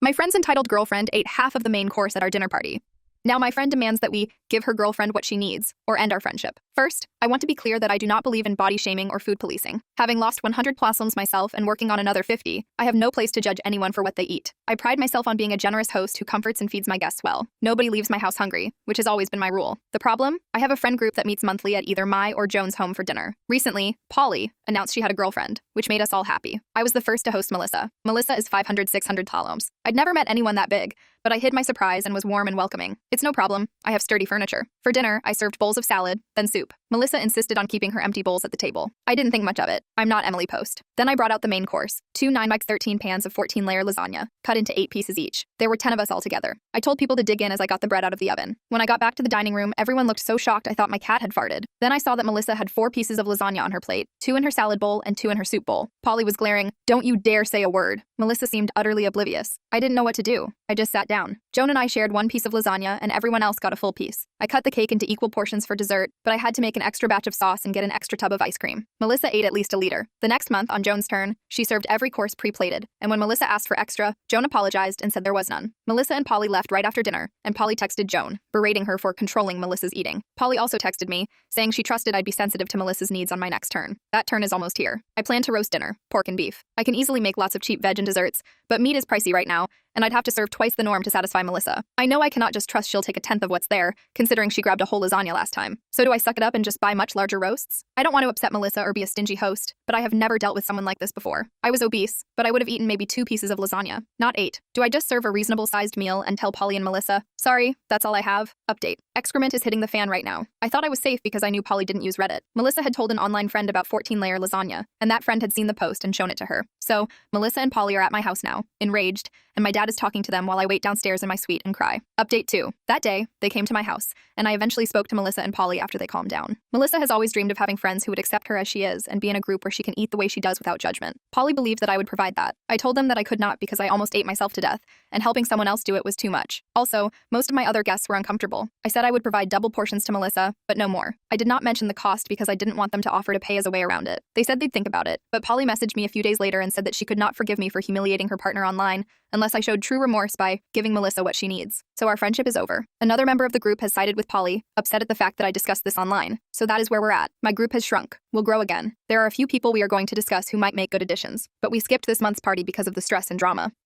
My friend's entitled girlfriend ate half of the main course at our dinner party. Now my friend demands that we give her girlfriend what she needs, or end our friendship. First, I want to be clear that I do not believe in body shaming or food policing. Having lost 100 possums myself and working on another 50, I have no place to judge anyone for what they eat. I pride myself on being a generous host who comforts and feeds my guests well. Nobody leaves my house hungry, which has always been my rule. The problem? I have a friend group that meets monthly at either my or Joan's home for dinner. Recently, Polly announced she had a girlfriend, which made us all happy. I was the first to host Melissa. Melissa is 500, 600 possums. I'd never met anyone that big, but I hid my surprise and was warm and welcoming. It's no problem. I have sturdy furniture. For dinner, I served bowls of salad, then soup. Melissa insisted on keeping her empty bowls at the table. I didn't think much of it. I'm not Emily Post. Then I brought out the main course, two 9x13 pans of 14-layer lasagna, cut into 8 pieces each. There were 10 of us all together. I told people to dig in as I got the bread out of the oven. When I got back to the dining room, everyone looked so shocked I thought my cat had farted. Then I saw that Melissa had 4 pieces of lasagna on her plate, 2 in her salad bowl and 2 in her soup bowl. Polly was glaring, "Don't you dare say a word." Melissa seemed utterly oblivious. I didn't know what to do. I just sat down. Joan and I shared 1 piece of lasagna and everyone else got a full piece. I cut the cake into equal portions for dessert, but I had to make an extra batch of sauce and get an extra tub of ice cream. Melissa ate at least a liter. The next month, on Joan's turn, she served every course pre-plated, and when Melissa asked for extra, Joan apologized and said there was none. Melissa and Polly left right after dinner, and Polly texted Joan, berating her for controlling Melissa's eating. Polly also texted me, saying she trusted I'd be sensitive to Melissa's needs on my next turn. That turn is almost here. I plan to roast dinner, pork and beef. I can easily make lots of cheap veg and desserts, but meat is pricey right now, and I'd have to serve twice the norm to satisfy Melissa. I know I cannot just trust she'll take a tenth of what's there, considering she grabbed a whole lasagna last time. So do I suck it up and just buy much larger roasts? I don't want to upset Melissa or be a stingy host, but I have never dealt with someone like this before. I was obese, but I would have eaten maybe 2 pieces of lasagna, not 8. Do I just serve a reasonable-sized meal and tell Polly and Melissa, "Sorry, that's all I have"? Update. Excrement is hitting the fan right now. I thought I was safe because I knew Polly didn't use Reddit. Melissa had told an online friend about 14-layer lasagna, and that friend had seen the post and shown it to her. So, Melissa and Polly are at my house now, enraged, and my dad is talking to them while I wait downstairs in my suite and cry. Update 2. That day, they came to my house, and I eventually spoke to Melissa and Polly after they calmed down. Melissa has always dreamed of having friends who would accept her as she is and be in a group where she can eat the way she does without judgment. Polly believed that I would provide that. I told them that I could not because I almost ate myself to death, and helping someone else do it was too much. Also, most of my other guests were uncomfortable. I said I would provide double portions to Melissa, but no more. I did not mention the cost because I didn't want them to offer to pay as a way around it. They said they'd think about it, but Polly messaged me a few days later and said that she could not forgive me for humiliating her partner online unless I showed true remorse by giving Melissa what she needs. So our friendship is over. Another member of the group has sided with Polly, upset at the fact that I discussed this online. So that is where we're at. My group has shrunk. We'll grow again. There are a few people we are going to discuss who might make good additions, but we skipped this month's party because of the stress and drama.